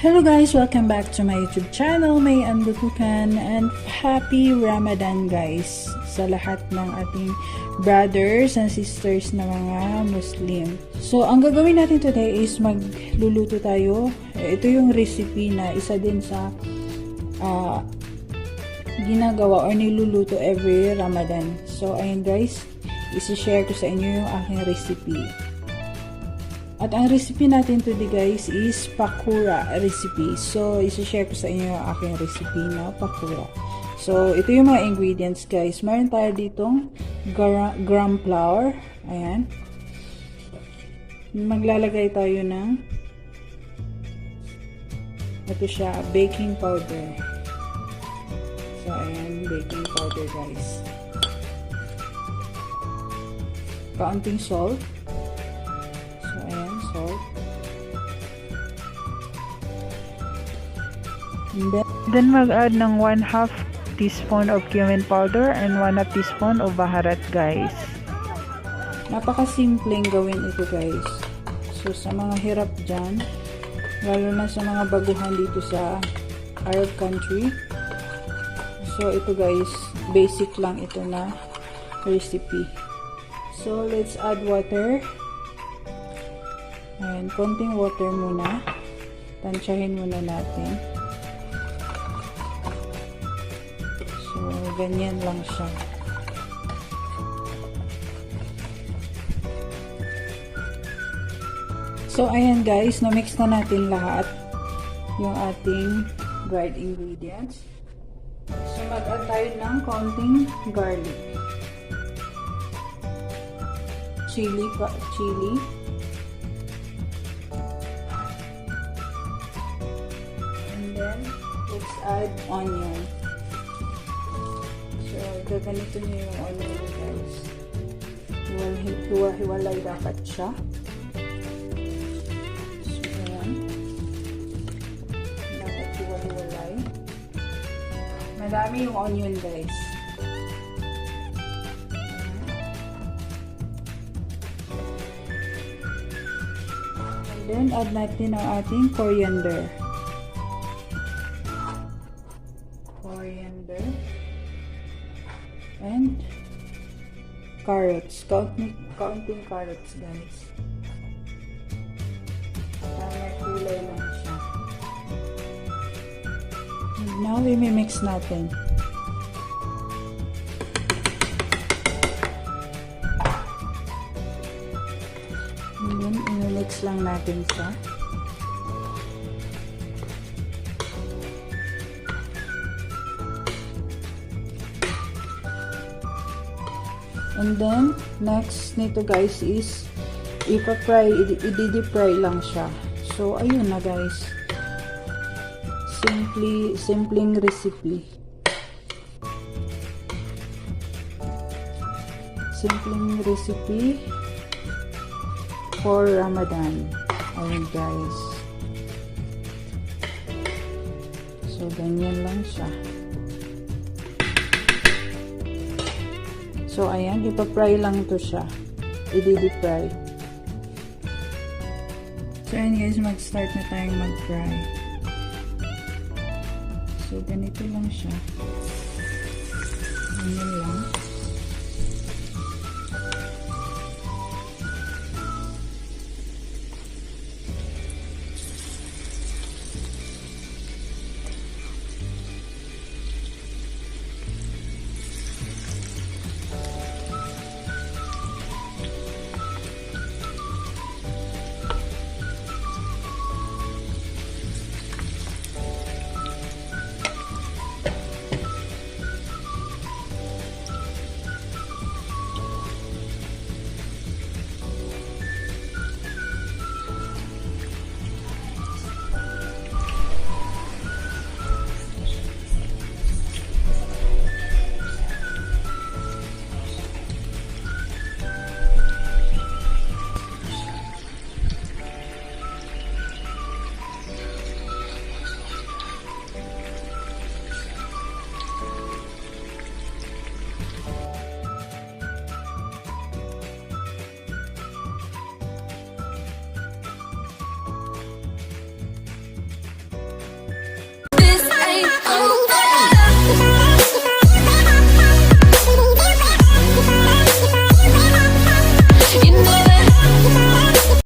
Hello guys! Welcome back to my YouTube channel. May andutukan and happy Ramadan guys sa lahat ng ating brothers and sisters na mga Muslim. So, ang gagawin natin today is magluluto tayo. Ito yung recipe na isa din sa ginagawa or niluluto every Ramadan. So, ayun guys, isi-share ko sa inyo yung aking recipe. At ang recipe natin today guys is Pakora recipe. So, isi-share ko sa inyo yung aking recipe na Pakora. So, ito yung mga ingredients guys. Meron tayo ditong gram flour. Ayan. Maglalagay tayo ng ito siya, baking powder. So, ayan, baking powder guys. Kaunting salt. Salt. Then mag-add ng 1/2 teaspoon of cumin powder and 1/2 teaspoon of baharat guys. Napakasimpleng gawin ito guys. So sa mga hirap dyan, lalo na sa mga baguhan dito sa Arab country. So ito guys, basic lang ito na recipe. So let's add water. Ayan, konting water muna. Tansyahin muna natin. So, ganyan lang siya. So, ayan guys, na-mix na natin lahat yung ating dried ingredients. So, mag-add tayo ng konting garlic. Chili. Let's add onion. So, gaganito nyo yung onion guys. Hiwa-hiwalay dapat siya. So, ayan. Dapat hiwa-hiwalay. Madami yung onion guys. And then, add natin ang ating coriander. And carrots. Counting carrots guys. May kulay lang siya. And now, i-mix natin. And then, i-mix lang natin siya. And then, next nito guys is ipa-fry, i-deep fry lang siya. So, ayun na guys. Simpleng recipe. Simpleng recipe for Ramadan. Ayun guys. So, ganyan lang siya. So, ayan, ipa-fry lang to siya. I-deep fry. So, ayan guys, mag-start na tayong mag-fry. So, ganito lang siya. Ganyan lang.